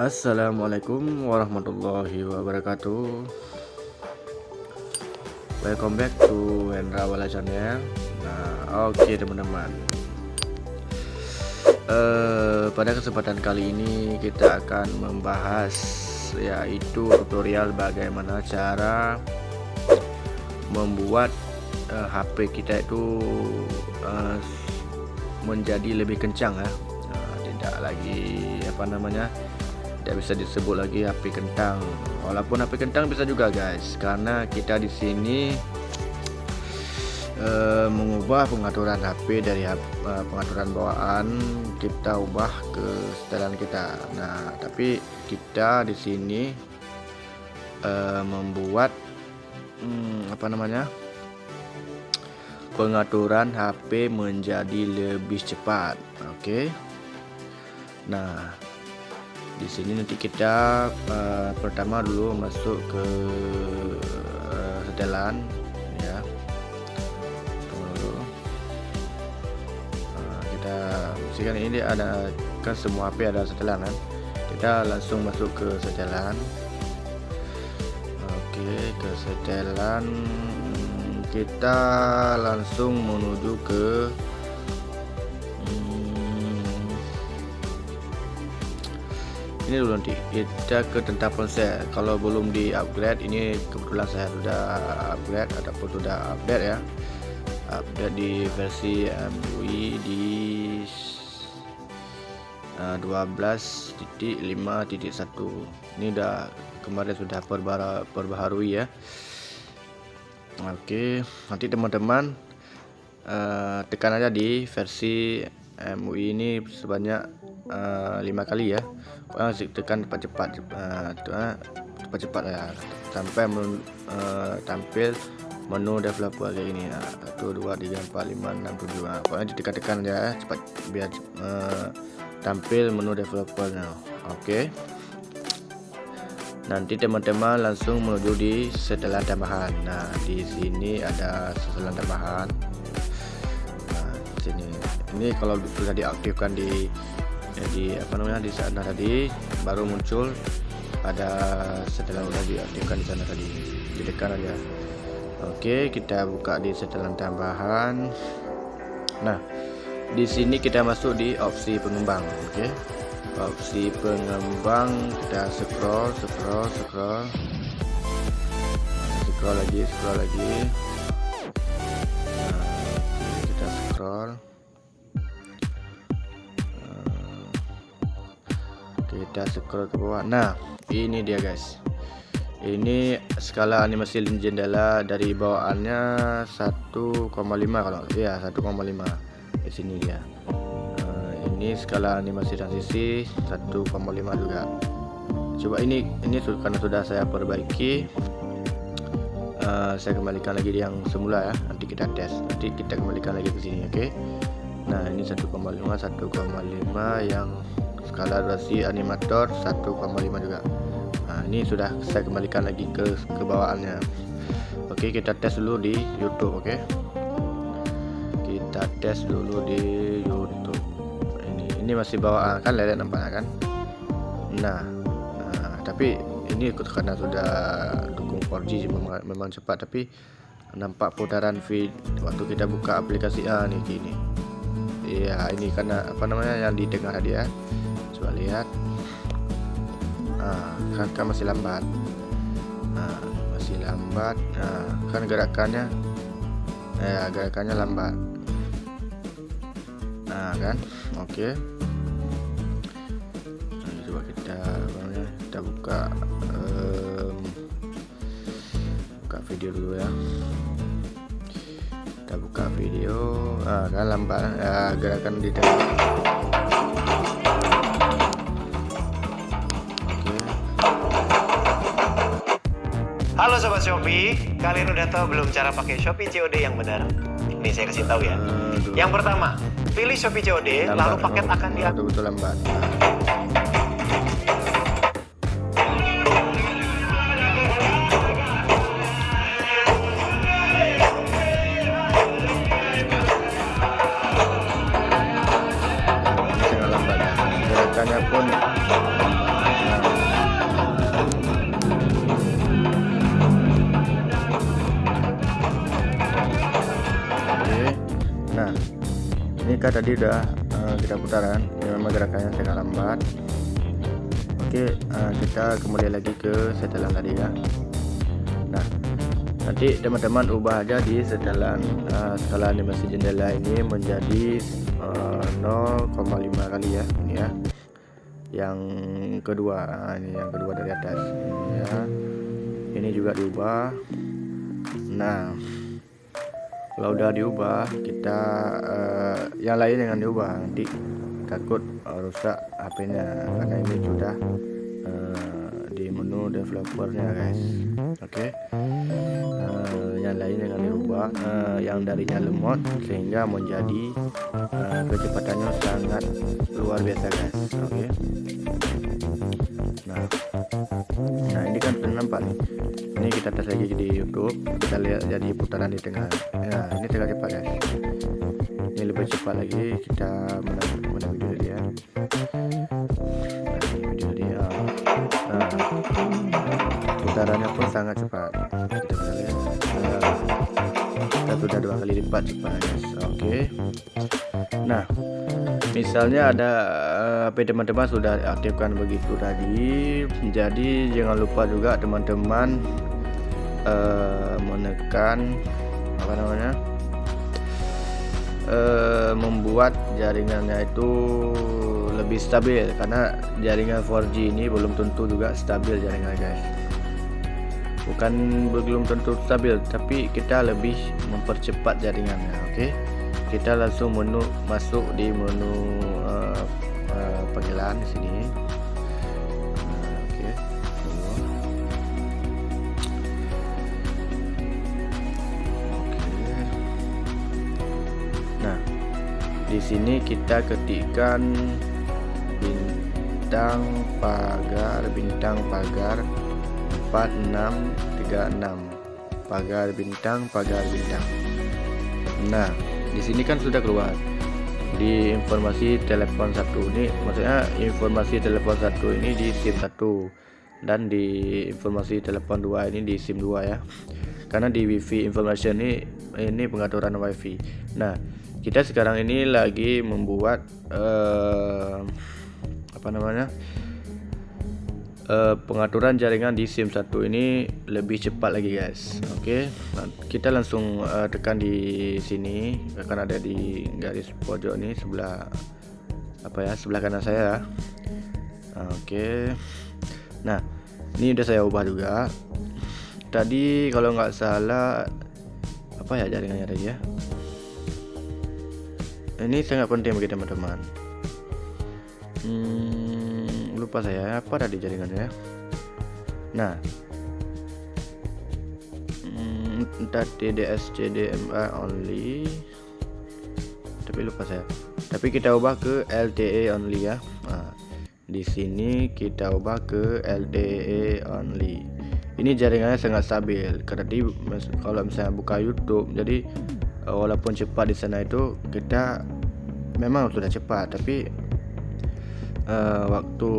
Assalamualaikum warahmatullahi wabarakatuh. Welcome back to Hendra Wala Channel. Nah, oke teman-teman. Pada kesempatan kali ini kita akan membahas yaitu tutorial bagaimana cara membuat HP kita itu menjadi lebih kencang ya. Tidak lagi tidak bisa disebut lagi HP kentang. Walaupun HP kentang bisa juga guys, karena kita di sini mengubah pengaturan HP dari pengaturan bawaan kita ubah ke setelan kita. Nah, tapi kita di sini membuat pengaturan HP menjadi lebih cepat. Oke. Nah, di sini nanti kita pertama dulu masuk ke setelan ya. Kita misalkan ini ada kan semua HP ada setelan kan. Kita langsung masuk ke setelan. Oke, ke setelan kita langsung menuju ke ini dulu, nanti kita ke tentang ponsel. Kalau belum di upgrade, ini kebetulan saya sudah upgrade ataupun sudah update ya, update di versi MUI di 12.5.1. ini udah kemarin sudah perbaharui ya. Oke, nanti teman-teman tekan aja di versi MUI ini sebanyak 5 kali ya. Tekan cepat-cepat ya sampai tampil menu developer kayak gini. 1 2 3 4 5 6 7. Pokoknya ditekan-tekan ya cepat biar tampil menu developernya. Oke. Nanti teman-teman langsung menuju di setelan tambahan. Nah, di sini ada setelan tambahan. Nah, sini. Ini kalau sudah diaktifkan di sana tadi baru muncul ada setelan udah diaktifkan di sana tadi. Ditekan aja. Oke, kita buka di setelan tambahan. Nah, di sini kita masuk di opsi pengembang. Oke. Opsi pengembang kita scroll lagi. Nah, kita scroll. Kita scroll ke bawah. Nah, ini dia guys. Ini skala animasi jendela dari bawaannya 1,5 kalau ya 1,5. Di sini dia. Ini skala animasi transisi 1,5 juga. Coba ini karena sudah saya perbaiki, saya kembalikan lagi yang semula ya. Nanti kita tes. Nanti kita kembalikan lagi ke sini, oke? Nah, ini 1,5 yang skala durasi animator 1,5 juga. Nah, ini sudah saya kembalikan lagi ke bawaannya. Oke, kita tes dulu di YouTube, oke? Kita tes dulu di YouTube. Ini masih bawaan kan, lelet nampaknya kan. Nah, tapi ini karena sudah dukung 4G memang cepat, tapi nampak putaran feed waktu kita buka aplikasi nih gini. Iya, ini karena yang di tengah tadi ya. Coba lihat. Kan masih lambat. Masih lambat. Kan gerakannya lambat. Nah, kan. Oke. Coba kita buka video dulu ya. Kita buka video. Kan lambat ya, gerakan di tengah. Halo Sobat Shopee, kalian udah tahu belum cara pakai Shopee COD yang benar? Ini saya kasih tahu ya. Yang pertama, pilih Shopee COD, lalu paket akan betul lambat. Gerakannya pun kan tadi udah kita putaran, ya memang gerakannya sangat lambat. Oke, kita kembali lagi ke setelan tadi ya. Nah, nanti teman-teman ubah aja di setelan skala animasi jendela ini menjadi 0,5 kali ya, ini ya. Yang kedua, ini yang kedua dari atas ini ya. Ini juga diubah. Nah, kalau udah diubah, kita yang lain jangan diubah, nanti takut rusak HP-nya, karena ini sudah di menu developernya guys. Oke. Yang lain jangan dirubah, yang darinya lemot sehingga menjadi kecepatannya sangat luar biasa guys. Oke. Nah ini kan sudah nampak nih. Ini kita tes lagi di YouTube, kita lihat jadi putaran di tengah. Nah ini sangat cepat guys. Ini lebih cepat lagi, kita menang video dia. Nah ini video dia. Nah putarannya pun sangat cepat. Kita bisa lihat. Kita sudah 2 kali lipat cepat guys. Oke. Nah misalnya ada HP teman-teman sudah aktifkan begitu tadi, jadi jangan lupa juga teman-teman menekan apa namanya, membuat jaringannya itu lebih stabil, karena jaringan 4G ini belum tentu juga stabil jaringannya guys. Bukan belum tentu stabil, tapi kita lebih mempercepat jaringannya. Oke. Kita langsung masuk di menu panggilan di sini. Oke. Nah, di sini kita ketikkan bintang pagar 4636 pagar bintang. Nah di sini kan sudah keluar di informasi telepon 1 ini, maksudnya informasi telepon 1 ini di SIM 1 dan di informasi telepon 2 ini di SIM 2 ya, karena di WiFi information ini pengaturan WiFi. Nah kita sekarang ini lagi membuat apa namanya, pengaturan jaringan di SIM 1 ini lebih cepat lagi guys. Oke. Nah, kita langsung tekan di sini, akan ada di garis pojok ini sebelah kanan saya. Oke. Nah ini udah saya ubah juga tadi, kalau nggak salah apa ya jaringannya tadi ya. Ini sangat penting bagi teman-teman. Lupa saya apa tadi jaringannya. Nah entah TDS CDMA only, tapi lupa saya, tapi kita ubah ke LTE only ya. Nah, di sini kita ubah ke LTE only. Ini jaringannya sangat stabil, karena kalau misalnya buka YouTube, jadi walaupun cepat di sana itu kita memang sudah cepat, tapi waktu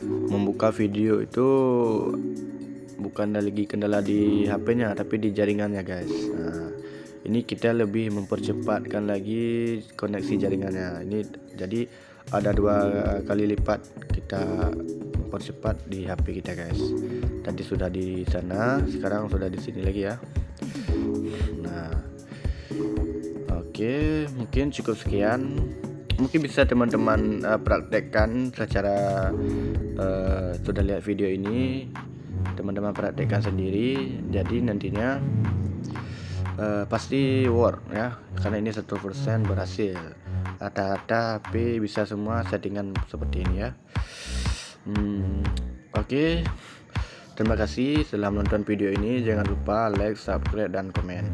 membuka video itu bukan lagi kendala di HP-nya, tapi di jaringannya guys. Nah, ini kita lebih mempercepatkan lagi koneksi jaringannya. Ini jadi ada 2 kali lipat kita mempercepat di HP kita guys. Tadi sudah di sana, sekarang sudah di sini lagi ya. Nah oke, mungkin cukup sekian. Mungkin bisa teman-teman praktekkan secara sudah lihat video ini, teman-teman praktekkan sendiri. Jadi nantinya pasti work ya, karena ini 100% berhasil. Rata-rata HP bisa semua settingan seperti ini ya. Oke. Terima kasih telah menonton video ini. Jangan lupa like, subscribe, dan komen.